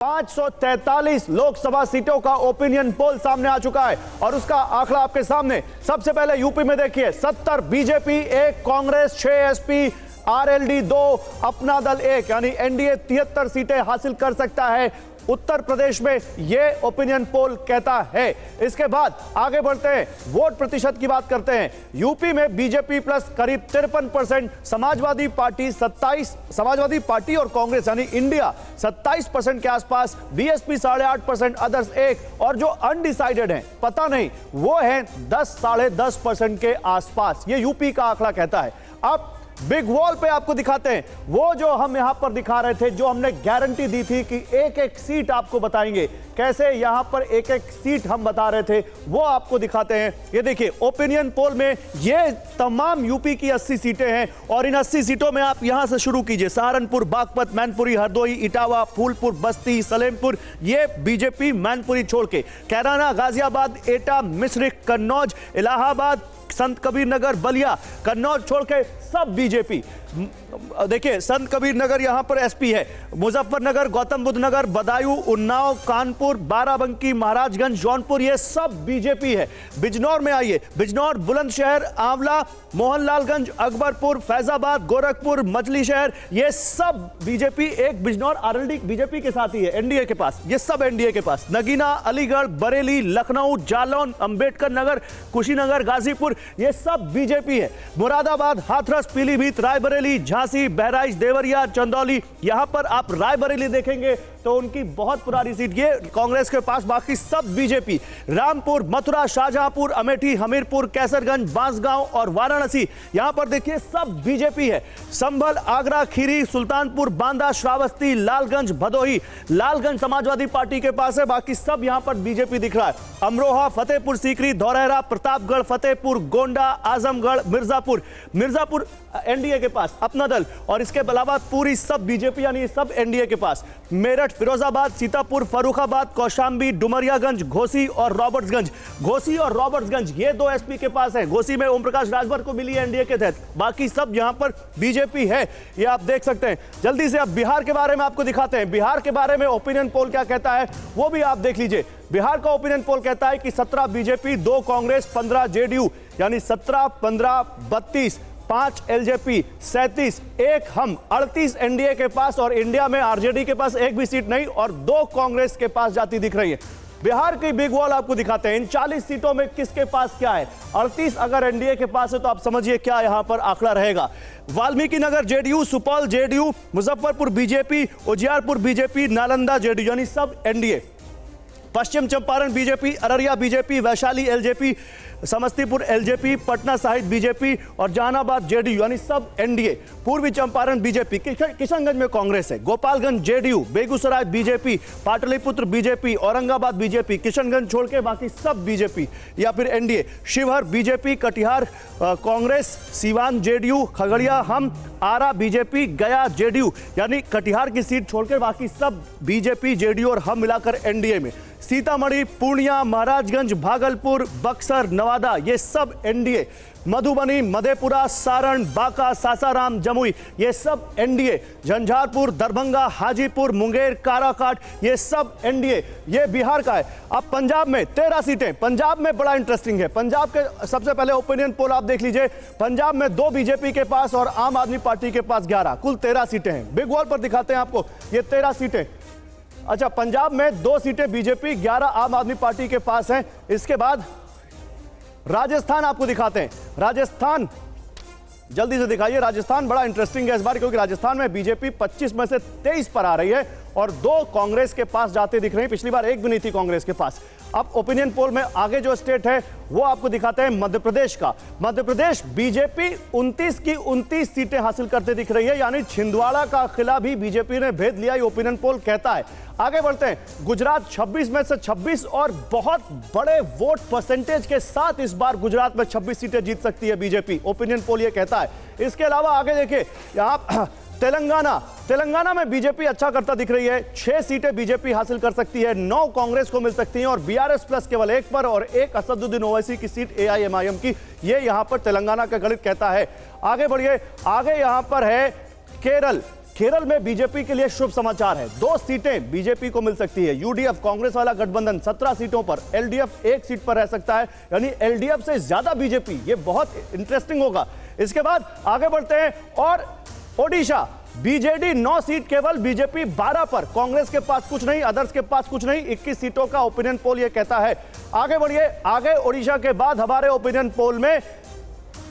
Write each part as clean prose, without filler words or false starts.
543 लोकसभा सीटों का opinion poll सामने आ चुका है और उसका आंकड़ा आपके सामने। सबसे पहले यूपी में देखिए, 70 बीजेपी, 1 कांग्रेस, 6 एसपी, आरएलडी 2, अपना दल 1, यानी एनडीए 73 सीटें हासिल कर सकता है उत्तर प्रदेश में, यह ओपिनियन पोल कहता है। इसके बाद आगे बढ़ते हैं, वोट प्रतिशत की बात करते हैं। यूपी में बीजेपी प्लस करीब 53%, समाजवादी पार्टी 27, समाजवादी पार्टी और कांग्रेस यानी इंडिया 27% के आसपास, बीएसपी 8.5%, अदर्स 1 और जो अनडिसाइडेड हैं पता नहीं वो है 10, 10.5% के आसपास। ये यूपी का आंकड़ा कहता है। अब बिग वॉल पे आपको दिखाते हैं वो जो हम यहां पर दिखा रहे थे, जो हमने गारंटी दी थी कि एक एक सीट आपको बताएंगे, कैसे यहां पर एक एक सीट हम बता रहे थे, वो आपको दिखाते हैं। ये देखिए, ओपिनियन पोल में ये तमाम यूपी की 80 सीटें हैं और इन 80 सीटों में आप यहां से शुरू कीजिए, सहारनपुर, बागपत, मैनपुरी, हरदोई, इटावा, फूलपुर, बस्ती, सलेमपुर, ये बीजेपी मैनपुरी छोड़ के, कैराना, गाजियाबाद, एटा, मिश्रिख, कन्नौज, इलाहाबाद, संत कबीर नगर, बलिया, कन्नौज छोड़ के सब बीजेपी। देखिए, संत कबीर नगर यहां पर एसपी है, मुजफ्फरनगर, गौतम बुद्ध नगर, बदायूं, उन्नाव, कानपुर, बाराबंकी, महाराजगंज, जौनपुर, ये सब बीजेपी है। बिजनौर में आइए, बिजनौर, बुलंदशहर, आंवला, मोहनलालगंज, अकबरपुर, फैजाबाद, गोरखपुर, मछली शहर, ये सब बीजेपी। एक बिजनौर आरएलडी बीजेपी के साथ ही है, एनडीए के पास, ये सब एनडीए के पास। नगीना, अलीगढ़, बरेली, लखनऊ, जालौन, अंबेडकर नगर, कुशीनगर, गाजीपुर, ये सब बीजेपी है। मुरादाबाद, हाथरस, पीलीभीत, रायबरेली, झांसी, बहराइच, देवरिया, चंदौली, यहां पर आप रायबरेली देखेंगे तो उनकी बहुत पुरानी सीट, ये कांग्रेस के पास, बाकी सब बीजेपी। रामपुर, मथुरा, शाहजहांपुर, अमेठी, हमीरपुर, कैसरगंज, बांसगांव और वाराणसी, यहां पर देखिए सब बीजेपी है। संभल, आगरा, खीरी, सुल्तानपुर, बांदा, श्रावस्ती, लालगंज, भदोही, लालगंज समाजवादी पार्टी के पास है, बाकी सब यहां पर बीजेपी दिख रहा है। अमरोहा, फतेहपुर सीकरी, धौरहरा, प्रतापगढ़, फतेहपुर, गोंडा, आजमगढ़, मिर्जापुर, मिर्जापुर एनडीए के पास, अपना दल, और इसके अलावा पूरी सब बीजेपी, यानी सब एनडीए के पास। मेरठ, फिरोजाबाद, सीतापुर, फर्रुखाबाद, कौशांबी, डुमरियागंज, घोसी और रॉबर्ट्सगंज, घोसी और रॉबर्ट्सगंज ये 2 एसपी के पास है। घोसी में ओम प्रकाश राजभर को मिली है एनडीए के तहत, बाकी सब यहां पर बीजेपी है, ये आप देख सकते हैं। जल्दी से अब बिहार के बारे में आपको दिखाते हैं, बिहार के बारे में ओपिनियन पोल क्या कहता है वो भी आप देख लीजिए। बिहार का ओपिनियन पोल कहता है कि 17 बीजेपी, 2 कांग्रेस, 15 जेडीयू, यानी 17, 15, 32, 5 एलजेपी, 37, 1 हम, 38 एनडीए के पास, और इंडिया में आरजेडी के पास एक भी सीट नहीं और 2 कांग्रेस के पास जाती दिख रही है। बिहार की बिग वॉल आपको दिखाते हैं, इन 40 सीटों में किसके पास क्या है। 38 अगर एनडीए के पास है तो आप समझिए क्या यहां पर आंकड़ा रहेगा। Valmiki Nagar JDU, Supaul JDU, Muzaffarpur BJP, Ujiarpur BJP, Nalanda JDU, यानी सब NDA. Paschim Champaran BJP, Araria BJP, Vaishali LJP, Samastipur LJP, Patna Sahib BJP और जहानाबाद जेडीयू, यानी सब एनडीए। पूर्वी चंपारण बीजेपी, किशनगंज में कांग्रेस है, Gopalganj JDU, Begusarai BJP, Pataliputra BJP, Aurangabad BJP, Kishanganj छोड़ के बाकी सब बीजेपी या फिर NDA. Sheohar BJP, Katihar Congress, Siwan JDU, Khagaria हम, आरा बीजेपी, गया जेडीयू, यानी कटिहार की सीट छोड़कर बाकी सब बीजेपी, जेडीयू और हम मिलाकर एनडीए में। सीतामढ़ी, पूर्णिया, महाराजगंज, भागलपुर, बक्सर, नवादा, ये सब एनडीए। मधुबनी, मधेपुरा, सारण, बांका, सासाराम, जमुई, ये सब एनडीए। झंझारपुर, दरभंगा, हाजीपुर, मुंगेर, काराकाट, ये सब एनडीए। ये बिहार का है। अब पंजाब में 13 सीटें, पंजाब में बड़ा इंटरेस्टिंग है। पंजाब के सबसे पहले ओपिनियन पोल आप देख लीजिए, पंजाब में 2 बीजेपी के पास और आम आदमी पार्टी के पास 11, कुल 13 सीटें हैं। बिग वॉल पर दिखाते हैं आपको ये 13 सीटें। अच्छा, पंजाब में 2 सीटें बीजेपी, 11 आम आदमी पार्टी के पास हैं। इसके बाद राजस्थान आपको दिखाते हैं। राजस्थान जल्दी से दिखाइए, राजस्थान बड़ा इंटरेस्टिंग है इस बार, क्योंकि राजस्थान में बीजेपी 25 में से 23 पर आ रही है और 2 कांग्रेस के पास जाते दिख रहे हैं। पिछली बार एक भी नहीं थी कांग्रेस के पास। अब ओपिनियन पोल में आगे जो स्टेट है वो आपको दिखाते हैं मध्य प्रदेश का। मध्य प्रदेश बीजेपी 29 की 29 सीटें हासिल करते दिख रही है, यानी छिंदवाड़ा का किला भी बीजेपी ने भेद लिया, ये ओपिनियन पोल कहता है। आगे बढ़ते हैं, गुजरात 26 में से 26 और बहुत बड़े वोट परसेंटेज के साथ इस बार गुजरात में 26 सीटें जीत सकती है बीजेपी, ओपिनियन पोल ये कहता है। इसके अलावा आगे देखिए, यहां तेलंगाना में बीजेपी अच्छा करता दिख रही है, 6 सीटें बीजेपी हासिल कर सकती है, 9 कांग्रेस को मिल सकती हैं और बीआरएस प्लस केवल 1 पर और 1 असदुद्दीन ओवैसी की सीट एआईएमआईएम की, ये यहां पर तेलंगाना का गणित कहता है। आगे बढ़िए, आगे यहां पर है केरल। केरल में बीजेपी के लिए शुभ समाचार है, 2 सीटें बीजेपी को मिल सकती है। यूडीएफ कांग्रेस वाला गठबंधन 17 सीटों पर, एलडीएफ 1 सीट पर रह सकता है, यानी एलडीएफ से ज्यादा बीजेपी। ये बहुत इंटरेस्टिंग होगा। इसके बाद आगे बढ़ते हैं और ओडिशा, बीजेडी 9 सीट केवल, बीजेपी 12 पर। कांग्रेस के पास कुछ नहीं, अदर्स के पास कुछ नहीं, 21 सीटों का ओपिनियन पोल ये कहता है। आगे बढ़िए, आगे ओडिशा के बाद हमारे ओपिनियन पोल में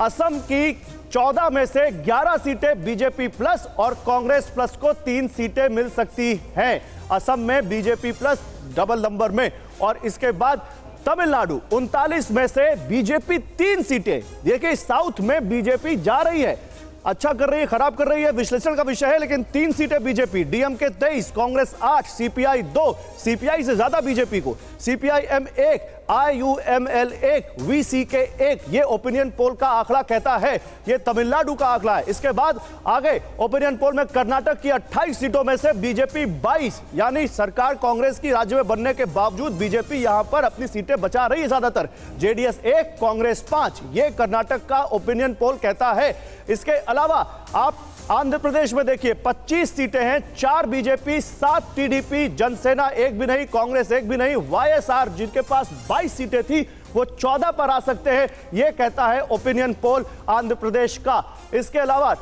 असम की 14 में से 11 सीटें बीजेपी प्लस और कांग्रेस प्लस को 3 सीटें मिल सकती हैं। असम में बीजेपी प्लस डबल नंबर में। और इसके बाद तमिलनाडु 39 में से बीजेपी 3 सीटें। देखिए साउथ में बीजेपी जा रही है, अच्छा कर रही है, खराब कर रही है, विश्लेषण का विषय है, लेकिन 3 सीटें BJP, DMK 23, Congress 8, CPI 2, CPI से ज्यादा बीजेपी को, सीपीआईएम 1, आईयूएमएल 1, वीसीके 1। ये ओपिनियन पोल का आंकड़ा कहता है, ये तमिलनाडु का आंकड़ा है। इसके बाद आगे ओपिनियन पोल में कर्नाटक की 28 सीटों में से बीजेपी 22, यानी सरकार कांग्रेस की राज्य में बनने के बावजूद बीजेपी यहां पर अपनी सीटें बचा रही है ज्यादातर। जेडीएस 1, कांग्रेस 5, ये कर्नाटक का ओपिनियन पोल कहता है। इसके अलावा आप आंध्र प्रदेश में देखिए 25 सीटें हैं, 4 बीजेपी, 7 टीडीपी, जनसेना 1 भी नहीं, कांग्रेस 1 भी नहीं, वाईएसआर जिनके पास 22 सीटें थी वो 14 पर आ सकते हैं, यह कहता है ओपिनियन पोल आंध्र प्रदेश का। इसके अलावा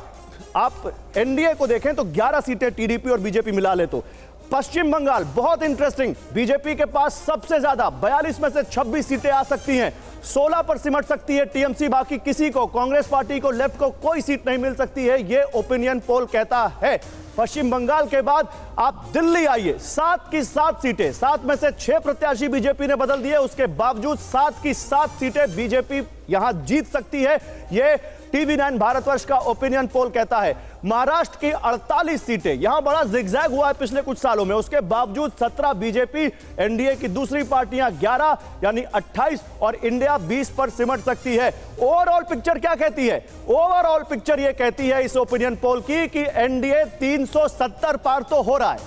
आप एनडीए को देखें तो 11 सीटें टीडीपी और बीजेपी मिला ले तो। पश्चिम बंगाल बहुत इंटरेस्टिंग, बीजेपी के पास सबसे ज्यादा 42 में से 26 सीटें आ सकती हैं, 16 पर सिमट सकती है टीएमसी, बाकी किसी को, कांग्रेस पार्टी को, लेफ्ट को कोई सीट नहीं मिल सकती है, यह ओपिनियन पोल कहता है। पश्चिम बंगाल के बाद आप दिल्ली आइए, 7 की 7 सीटें, 7 में से 6 प्रत्याशी बीजेपी ने बदल दिए, उसके बावजूद 7 की 7 सीटें बीजेपी यहां जीत सकती है, यह टीवी9 भारतवर्ष का ओपिनियन पोल कहता है। महाराष्ट्र की 48 सीटें, यहां बड़ा जिगजैग हुआ है पिछले कुछ सालों में, उसके बावजूद 17 बीजेपी, एनडीए की दूसरी पार्टियां 11 यानी 28 और इंडिया 20 पर सिमट सकती है। ओवरऑल पिक्चर क्या कहती है? ओवरऑल पिक्चर यह कहती है इस ओपिनियन पोल की कि एनडीए 370 पार तो हो रहा है,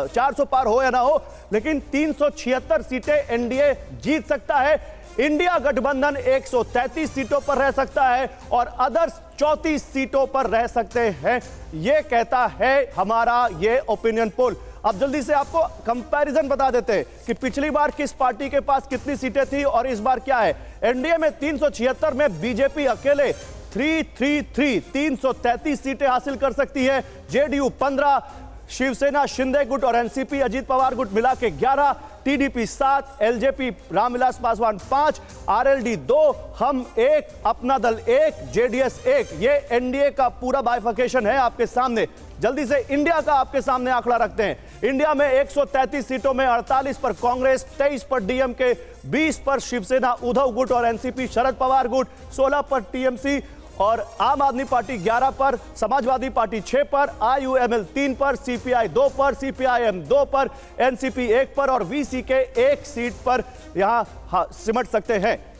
400 पार हो या ना हो, लेकिन 376 सीटें एनडीए जीत सकता है। इंडिया गठबंधन 133 सीटों पर रह सकता है और अदर्स 34 सीटों पर रह सकते हैं, यह कहता है हमारा ये ओपिनियन पोल। अब जल्दी से आपको कंपैरिजन बता देते हैं कि पिछली बार किस पार्टी के पास कितनी सीटें थी और इस बार क्या है। एनडीए में 376 में बीजेपी अकेले 333 सीटें हासिल कर सकती है, जेडीयू 15, शिवसेना, शिंदे गुट और एनसीपी, अजीत पवार गुट मिला के 11, TDP 7, LJP Ramvilas Paswan 5, RLD 2, हम 1, अपना दल 1, जेडीएस 1। ये एनडीए का पूरा बाइफर्केशन है आपके सामने। जल्दी से इंडिया का आपके सामने आंकड़ा रखते हैं। इंडिया में 133 सीटों में 48 पर कांग्रेस, 23 पर डीएमके, 20 पर शिवसेना, उद्धव गुट और एनसीपी, शरद पवार गुट, 16 पर टीएमसी और आम आदमी पार्टी 11 पर, समाजवादी पार्टी 6 पर, आईयूएमएल 3 पर, सीपीआई 2 पर, सीपीआईएम 2 पर, एनसीपी 1 पर और वीसीके 1 सीट पर यहां सिमट सकते हैं।